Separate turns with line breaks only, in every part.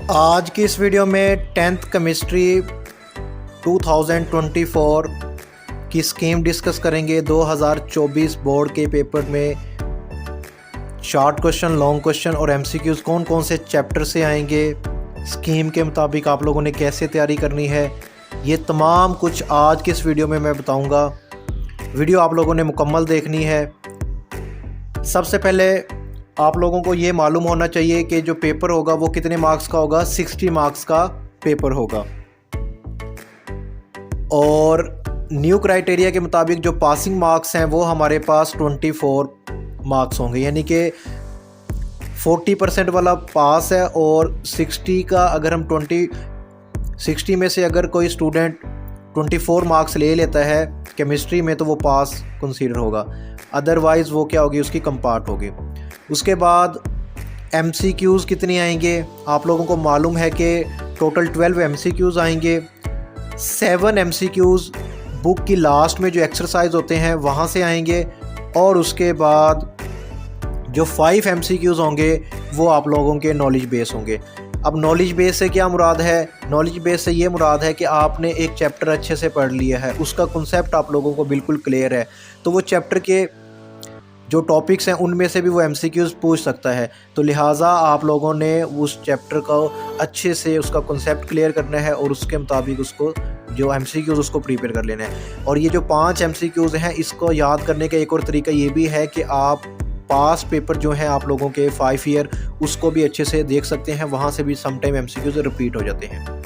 आज की इस वीडियो में 10th केमिस्ट्री 2024 की स्कीम डिस्कस करेंगे। 2024 बोर्ड के पेपर में शॉर्ट क्वेश्चन, लॉन्ग क्वेश्चन और एमसीक्यूज़ कौन कौन से चैप्टर से आएंगे, स्कीम के मुताबिक आप लोगों ने कैसे तैयारी करनी है, ये तमाम कुछ आज की इस वीडियो में मैं बताऊंगा। वीडियो आप लोगों ने मुकम्मल देखनी है। सबसे पहले आप लोगों को ये मालूम होना चाहिए कि जो पेपर होगा वो कितने मार्क्स का होगा। 60 मार्क्स का पेपर होगा और न्यू क्राइटेरिया के मुताबिक जो पासिंग मार्क्स हैं वो हमारे पास 24 मार्क्स होंगे, यानी कि 40% वाला पास है और 60 का अगर हम 60 में से अगर कोई स्टूडेंट 24 मार्क्स ले लेता है केमिस्ट्री में तो वो पास कंसीडर होगा, अदरवाइज़ वो क्या होगी, उसकी कम पार्ट होगी। उसके बाद MCQs कितने आएंगे, आप लोगों को मालूम है कि टोटल 12 MCQs आएंगे। 7 MCQs बुक की लास्ट में जो एक्सरसाइज होते हैं वहाँ से आएंगे और उसके बाद जो 5 MCQs होंगे वो आप लोगों के नॉलेज बेस होंगे। अब नॉलेज बेस से क्या मुराद है? नॉलेज बेस से ये मुराद है कि आपने एक चैप्टर अच्छे से पढ़ लिया है, उसका कॉन्सेप्ट आप लोगों को बिल्कुल क्लियर है, तो वो चैप्टर के जो टॉपिक्स हैं उनमें से भी वो MCQs पूछ सकता है। तो लिहाजा आप लोगों ने उस चैप्टर को अच्छे से उसका कॉन्सेप्ट क्लियर करना है और उसके मुताबिक उसको जो MCQs उसको प्रिपेयर कर लेना है। और ये जो 5 MCQs हैं इसको याद करने का एक और तरीका ये भी है कि आप पास पेपर जो हैं आप लोगों के 5 ईयर उसको भी अच्छे से देख सकते हैं, वहाँ से भी सम टाइम MCQs रिपीट हो जाते हैं।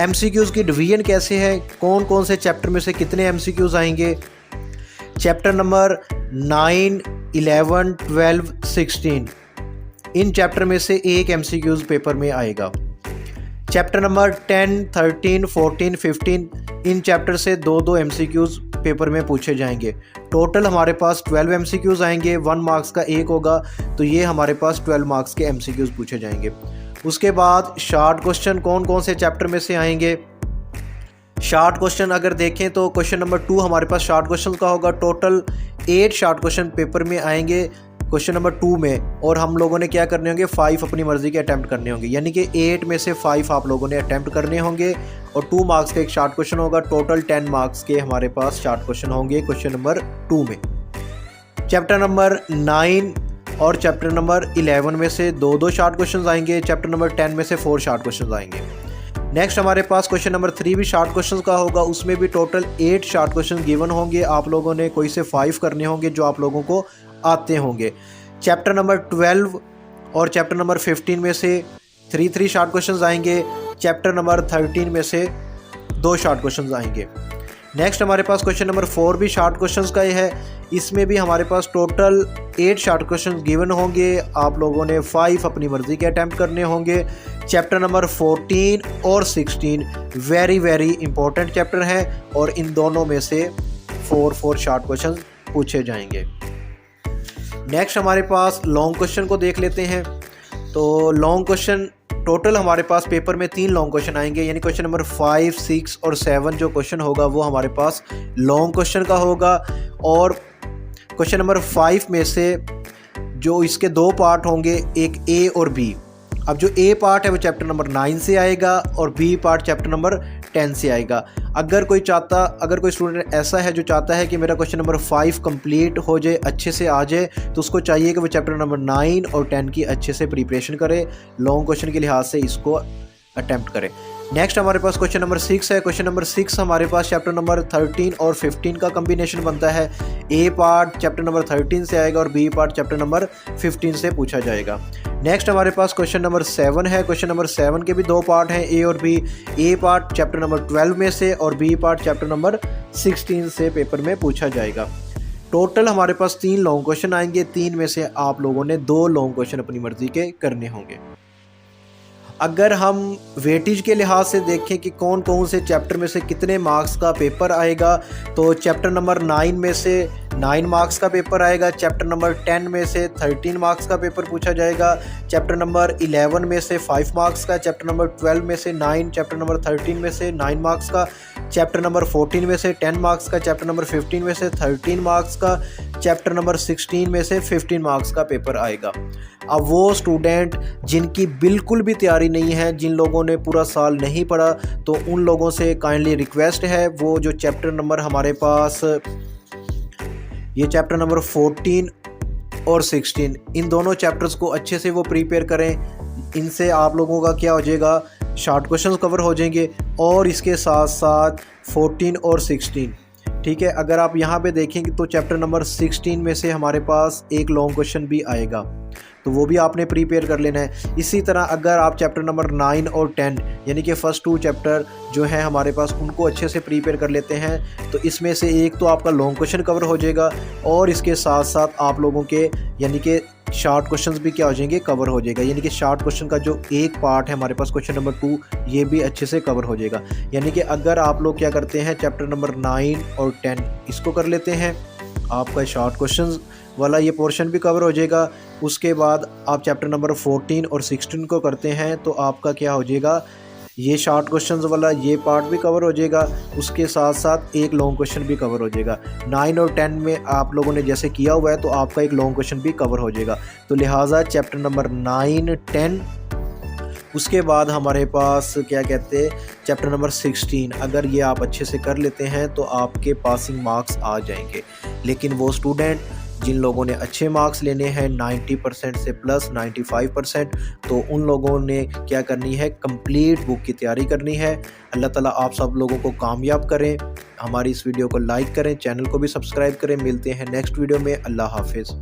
MCQs की डिवीजन कैसे है, कौन कौन से चैप्टर में से कितने MCQs आएंगे? चैप्टर नंबर 9, 11, 12, 16 इन चैप्टर में से एक MCQs पेपर में आएगा। चैप्टर नंबर 10, 13, 14, 15 इन चैप्टर से 2-2 MCQs पेपर में पूछे जाएंगे। टोटल हमारे पास 12 MCQs आएंगे, 1 मार्क्स का एक होगा, तो ये हमारे पास 12 मार्क्स के MCQs पूछे जाएंगे। उसके बाद शॉर्ट क्वेश्चन कौन कौन से चैप्टर में से आएंगे? शॉर्ट क्वेश्चन अगर देखें तो क्वेश्चन नंबर 2 हमारे पास शॉर्ट क्वेश्चन का होगा। टोटल 8 शॉर्ट क्वेश्चन पेपर में आएंगे क्वेश्चन नंबर 2 में, और हम लोगों ने क्या करने होंगे, 5 अपनी मर्ज़ी के अटैम्प्ट करने होंगे, यानी कि 8 में से 5 आप लोगों ने अटैम्प्ट करने होंगे और 2 मार्क्स का एक शॉर्ट क्वेश्चन होगा। टोटल 10 मार्क्स के हमारे पास शॉर्ट क्वेश्चन होंगे क्वेश्चन नंबर 2 में। चैप्टर नंबर 9 और चैप्टर नंबर 11 में से 2-2 शॉर्ट क्वेश्चन आएंगे। चैप्टर नंबर 10 में से 4 शॉर्ट क्वेश्चन आएंगे। नेक्स्ट हमारे पास क्वेश्चन नंबर 3 भी शॉर्ट क्वेश्चन का होगा, उसमें भी टोटल 8 शॉर्ट क्वेश्चन गिवन होंगे। आप लोगों ने कोई से 5 करने होंगे जो आप लोगों को आते होंगे। चैप्टर नंबर 12 और चैप्टर नंबर 15 में से 3 शॉर्ट क्वेश्चन आएंगे। चैप्टर नंबर 13 में से 2 शॉर्ट क्वेश्चन आएंगे। नेक्स्ट हमारे पास क्वेश्चन नंबर 4 भी शॉर्ट क्वेश्चंस का ही है, इसमें भी हमारे पास टोटल 8 शॉर्ट क्वेश्चंस गिवन होंगे। आप लोगों ने 5 अपनी मर्ज़ी के अटैम्प्ट करने होंगे। चैप्टर नंबर 14 और 16 वेरी इंपॉर्टेंट चैप्टर हैं और इन दोनों में से 4 शॉर्ट क्वेश्चन पूछे जाएंगे। नेक्स्ट हमारे पास लॉन्ग क्वेश्चन को देख लेते हैं। तो लॉन्ग क्वेश्चन टोटल हमारे पास पेपर में 3 लॉन्ग क्वेश्चन आएंगे, यानी क्वेश्चन नंबर 5, 6 और 7 जो क्वेश्चन होगा वो हमारे पास लॉन्ग क्वेश्चन का होगा। और क्वेश्चन नंबर 5 में से जो इसके 2 पार्ट होंगे, एक A और B। अब जो A पार्ट है वो चैप्टर नंबर 9 से आएगा और B पार्ट चैप्टर नंबर 10 से आएगा। अगर कोई स्टूडेंट ऐसा है जो चाहता है कि मेरा क्वेश्चन नंबर 5 कंप्लीट हो जाए, अच्छे से आ जाए, तो उसको चाहिए कि वो चैप्टर नंबर 9 और 10 की अच्छे से प्रिपरेशन करे, लॉन्ग क्वेश्चन के लिहाज से इसको अटैम्प्ट करे। नेक्स्ट हमारे पास क्वेश्चन नंबर 6 है। क्वेश्चन नंबर 6 हमारे पास चैप्टर नंबर 13 और 15 का कम्बिनेशन बनता है। A पार्ट चैप्टर नंबर 13 से आएगा और B पार्ट चैप्टर नंबर 15 से पूछा जाएगा। नेक्स्ट हमारे पास क्वेश्चन नंबर 7 है। क्वेश्चन नंबर 7 के भी 2 पार्ट हैं, A और B। A part chapter number 12 में से और B पार्ट चैप्टर नंबर 16 से पेपर में पूछा जाएगा। टोटल हमारे पास 3 लॉन्ग क्वेश्चन आएंगे, 3 में से आप लोगों ने 2 लॉन्ग क्वेश्चन अपनी मर्जी के करने होंगे। अगर हम वेटेज के लिहाज से देखें कि कौन कौन से चैप्टर में से कितने मार्क्स का पेपर आएगा, तो चैप्टर नंबर 9 में से 9 मार्क्स का पेपर आएगा। चैप्टर नंबर 10 में से 13 मार्क्स का पेपर पूछा जाएगा। चैप्टर नंबर 11 में से 5 मार्क्स का, चैप्टर नंबर 12 में से 9, चैप्टर नंबर 13 में से 9 मार्क्स का, चैप्टर नंबर 14 में से 10 मार्क्स का, चैप्टर नंबर 15 में से 13 मार्क्स का, चैप्टर नंबर 16 में से 15 मार्क्स का पेपर आएगा। अब वो स्टूडेंट जिनकी बिल्कुल भी तैयारी नहीं है, जिन लोगों ने पूरा साल नहीं पढ़ा, तो उन लोगों से काइंडली रिक्वेस्ट है वो जो चैप्टर नंबर हमारे पास ये चैप्टर नंबर 14 और 16 इन दोनों चैप्टर्स को अच्छे से वो प्रिपेयर करें। इनसे आप लोगों का क्या हो जाएगा, शॉर्ट क्वेश्चंस कवर हो जाएंगे और इसके साथ साथ 14 और 16, ठीक है। अगर आप यहाँ पे देखेंगे तो चैप्टर नंबर 16 में से हमारे पास एक लॉन्ग क्वेश्चन भी आएगा, तो वो भी आपने प्रिपेयर कर लेना है। इसी तरह अगर आप चैप्टर नंबर 9 और 10 यानी कि फ़र्स्ट 2 चैप्टर जो हैं हमारे पास उनको अच्छे से प्रिपेयर कर लेते हैं, तो इसमें से एक तो आपका लॉन्ग क्वेश्चन कवर हो जाएगा और इसके साथ साथ आप लोगों के यानी कि शॉर्ट क्वेश्चंस भी क्या हो जाएंगे, कवर हो जाएगा। यानी कि शॉर्ट क्वेश्चन का जो एक पार्ट है हमारे पास क्वेश्चन नंबर 2 ये भी अच्छे से कवर हो जाएगा। यानी कि अगर आप लोग क्या करते हैं चैप्टर नंबर 9 और 10 इसको कर लेते हैं, आपका शॉर्ट क्वेश्चंस वाला ये पोर्शन भी कवर हो जाएगा। उसके बाद आप चैप्टर नंबर 14 और 16 को करते हैं तो आपका क्या हो जाएगा, ये शॉर्ट क्वेश्चंस वाला ये पार्ट भी कवर हो जाएगा, उसके साथ साथ एक लॉन्ग क्वेश्चन भी कवर हो जाएगा। 9 और 10 में आप लोगों ने जैसे किया हुआ है तो आपका एक लॉन्ग क्वेश्चन भी कवर हो जाएगा। तो लिहाजा चैप्टर नंबर 9, 10 उसके बाद हमारे पास क्या कहते हैं चैप्टर नंबर 16 अगर ये आप अच्छे से कर लेते हैं तो आपके पासिंग मार्क्स आ जाएंगे। लेकिन वो स्टूडेंट जिन लोगों ने अच्छे मार्क्स लेने हैं 90% से प्लस 95%, तो उन लोगों ने क्या करनी है, कंप्लीट बुक की तैयारी करनी है। अल्लाह ताला आप सब लोगों को कामयाब करें। हमारी इस वीडियो को लाइक करें, चैनल को भी सब्सक्राइब करें। मिलते हैं नेक्स्ट वीडियो में। अल्लाह हाफिज़।